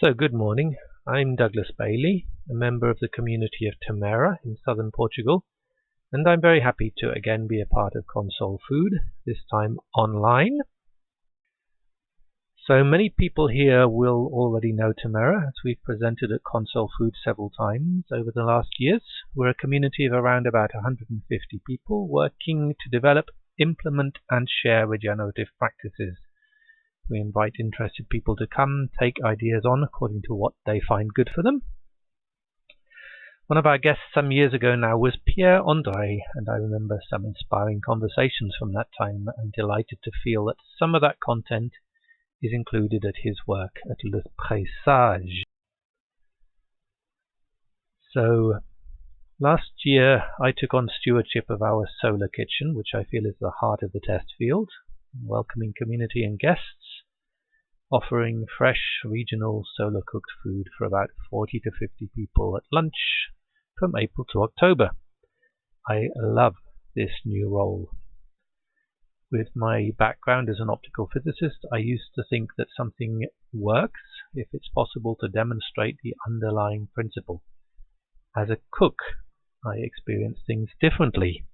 So good morning, I'm Douglas Baillie, a member of the community of Tamera in southern Portugal, and I'm very happy to again be a part of CONSOLFOOD, this time online. So many people here will already know Tamera, as we've presented at CONSOLFOOD several times over the last years. We're a community of around about 150 people working to develop, implement and share regenerative practices. We invite interested people to come, take ideas on according to what they find good for them. One of our guests some years ago now was Pierre-André, and I remember some inspiring conversations from that time. I'm delighted to feel that some of that content is included at his work at Le Présage. So last year I took on stewardship of our solar kitchen, which I feel is the heart of the test field, welcoming community and guests, offering fresh regional solar cooked food for about 40 to 50 people at lunch from April to October. I love this new role. With my background as an optical physicist, I used to think that something works if it's possible to demonstrate the underlying principle. As a cook, I experience things differently.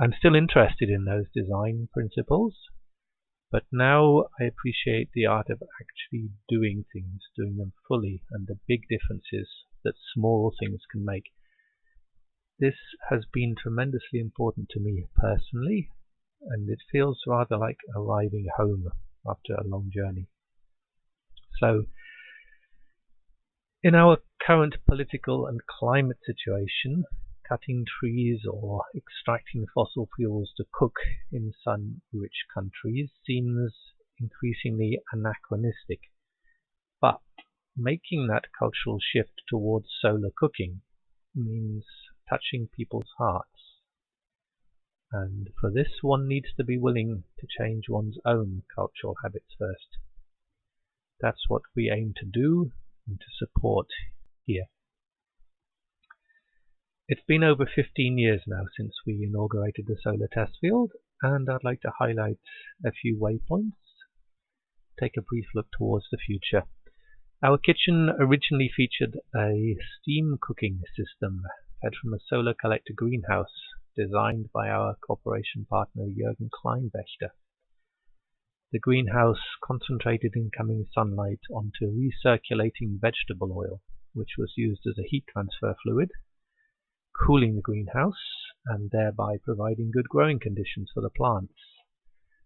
I'm still interested in those design principles, but now I appreciate the art of actually doing things, doing them fully, and the big differences that small things can make. This has been tremendously important to me personally, and it feels rather like arriving home after a long journey. So, in our current political and climate situation, cutting trees or extracting fossil fuels to cook in sun-rich countries seems increasingly anachronistic. But making that cultural shift towards solar cooking means touching people's hearts. And for this, one needs to be willing to change one's own cultural habits first. That's what we aim to do and to support here. It's been over 15 years now since we inaugurated the solar test field, and I'd like to highlight a few waypoints, take a brief look towards the future. Our kitchen originally featured a steam cooking system fed from a solar collector greenhouse designed by our cooperation partner Jürgen Kleinwächter. The greenhouse concentrated incoming sunlight onto recirculating vegetable oil, which was used as a heat transfer fluid, cooling the greenhouse and thereby providing good growing conditions for the plants.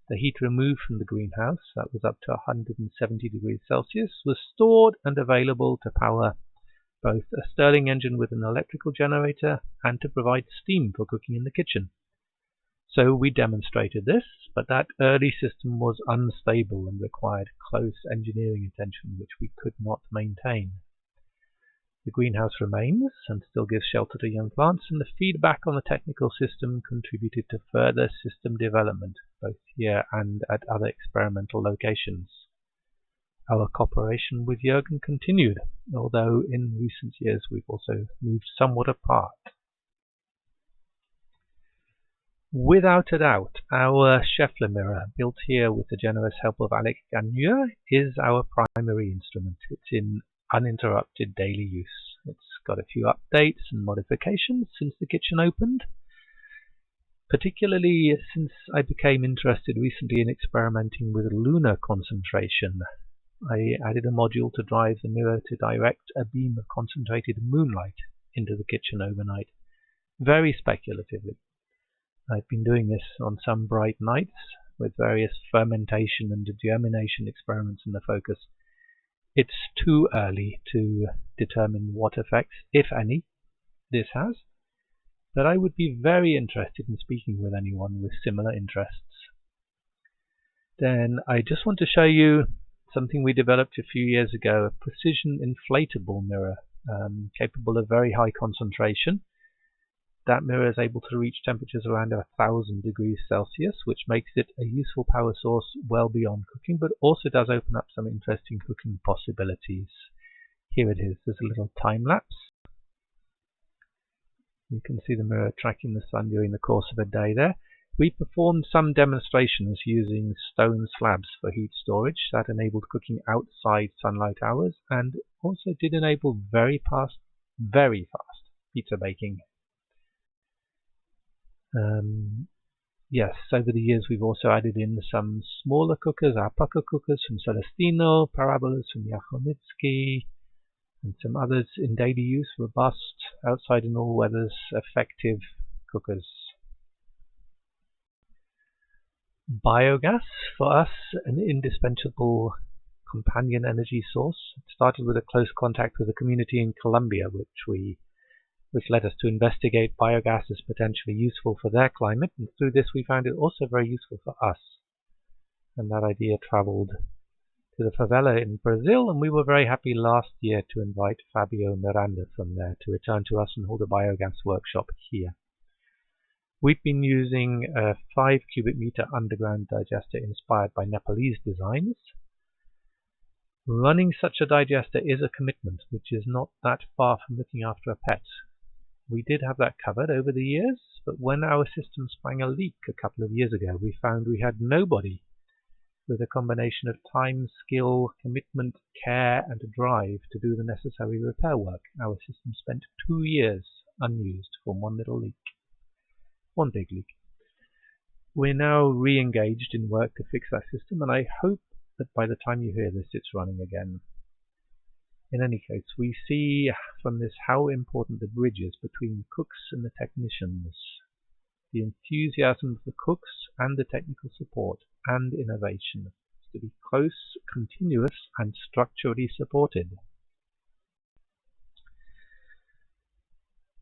The heat removed from the greenhouse, that was up to 170 degrees Celsius, was stored and available to power both a Stirling engine with an electrical generator and to provide steam for cooking in the kitchen. So we demonstrated this, but that early system was unstable and required close engineering attention, which we could not maintain. The greenhouse remains and still gives shelter to young plants, and the feedback on the technical system contributed to further system development, both here and at other experimental locations. Our cooperation with Jürgen continued, although in recent years we've also moved somewhat apart. Without a doubt, our Scheffler mirror, built here with the generous help of Alec Gagnure, is our primary instrument. It's in uninterrupted daily use. It's got a few updates and modifications since the kitchen opened, particularly since I became interested recently in experimenting with lunar concentration. I added a module to drive the mirror to direct a beam of concentrated moonlight into the kitchen overnight, very speculatively. I've been doing this on some bright nights with various fermentation and germination experiments in the focus. It's too early to determine what effects, if any, this has, but I would be very interested in speaking with anyone with similar interests. Then I just want to show you something we developed a few years ago, a precision inflatable mirror capable of very high concentration. That mirror is able to reach temperatures around 1000 degrees Celsius, which makes it a useful power source well beyond cooking, but also does open up some interesting cooking possibilities. Here it is. There's a little time lapse. You can see the mirror tracking the sun during the course of a day there. We performed some demonstrations using stone slabs for heat storage that enabled cooking outside sunlight hours and also did enable very fast pizza baking. Yes, over the years we've also added in some smaller cookers, our pucker cookers from Celestino, parabolas from Yachonitsky, and some others in daily use, robust, outside in all weathers, effective cookers. Biogas, for us, an indispensable companion energy source. It started with a close contact with a community in Colombia, which led us to investigate biogas as potentially useful for their climate, and through this we found it also very useful for us. And that idea traveled to the favela in Brazil, and we were very happy last year to invite Fabio Miranda from there to return to us and hold a biogas workshop here. We've been using a 5 cubic meter underground digester inspired by Nepalese designs. Running such a digester is a commitment, which is not that far from looking after a pet. We did have that covered over the years, but when our system sprang a leak a couple of years ago, we found we had nobody with a combination of time, skill, commitment, care, and drive to do the necessary repair work. Our system spent 2 years unused from one little leak. One big leak. We're now re-engaged in work to fix that system, and I hope that by the time you hear this it's running again. In any case, we see from this how important the bridge is between cooks and the technicians. The enthusiasm of the cooks and the technical support and innovation is to be close, continuous, and structurally supported.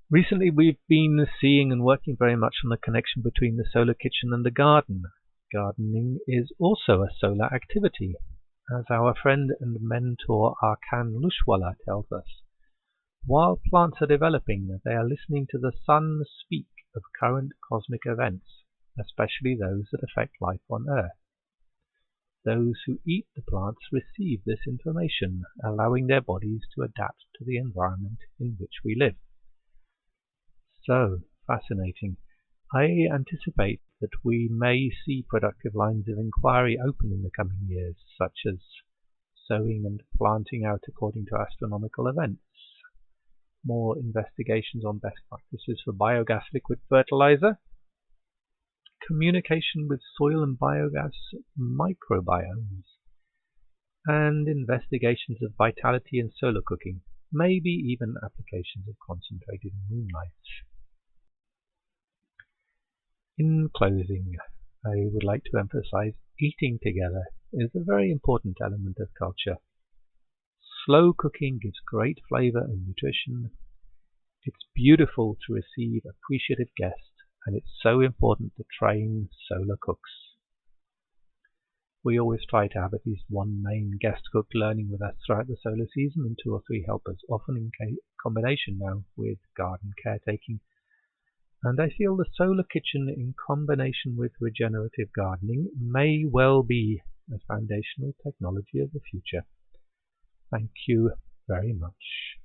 Recently we've been seeing and working very much on the connection between the solar kitchen and the garden. Gardening is also a solar activity, as our friend and mentor Arkan Lushwala tells us. While plants are developing, they are listening to the sun speak of current cosmic events, especially those that affect life on Earth. Those who eat the plants receive this information, allowing their bodies to adapt to the environment in which we live. So fascinating. I anticipate that we may see productive lines of inquiry open in the coming years, such as sowing and planting out according to astronomical events, more investigations on best practices for biogas liquid fertilizer, communication with soil and biogas microbiomes, and investigations of vitality in solar cooking, maybe even applications of concentrated moonlight. In closing, I would like to emphasize eating together is a very important element of culture. Slow cooking gives great flavor and nutrition. It's beautiful to receive appreciative guests, and it's so important to train solar cooks. We always try to have at least one main guest cook learning with us throughout the solar season and 2 or 3 helpers, often in combination now with garden caretaking. And I feel the solar kitchen in combination with regenerative gardening may well be a foundational technology of the future. Thank you very much.